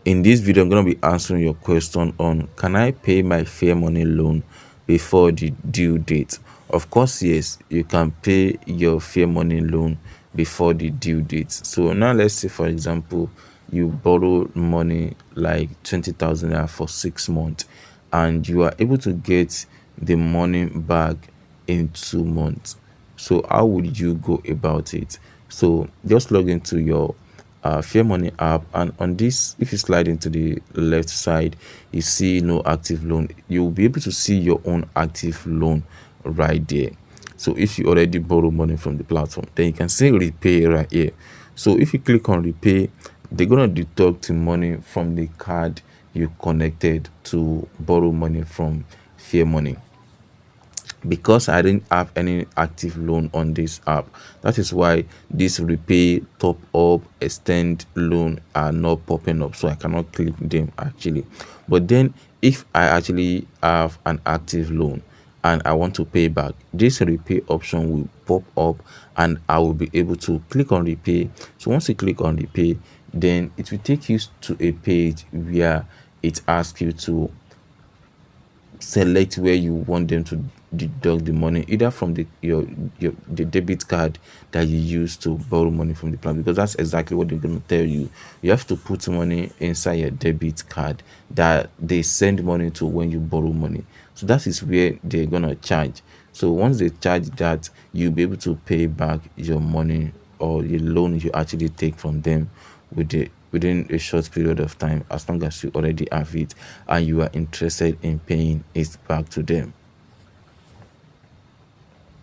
In this video, I'm going to be answering your question on, can I pay my Fairmoney loan before the due date? Of course, yes, you can pay your Fairmoney loan before the due date. So now let's say, for example, you borrow money like 20,000 naira for 6 months, and you are able to get the money back in 2 months. So how would you go about it? So just log into your Fairmoney app, and on this, if you slide into the left side, you see no active loan. You'll be able to see your own active loan right there. So if you already borrow money from the platform, then you can say repay right here. So if you click on repay, they're gonna deduct the money from the card you connected to borrow money from Fairmoney. Because I didn't have any active loan on this app, that is why this repay, top up, extend loan are not popping up, so I cannot click them actually. But then if I actually have an active loan and I want to pay back, this repay option will pop up and I will be able to click on repay. So once you click on repay, then it will take you to a page where it asks you to select where you want them to deduct the money, either from the debit card that you use to borrow money from the plan, because that's exactly what they're going to tell you. You have to put money inside your debit card that they send money to when you borrow money. So that is where they're going to charge. So once they charge that, you'll be able to pay back your money or your loan you actually take from them within a short period of time, as long as you already have it and you are interested in paying it back to them.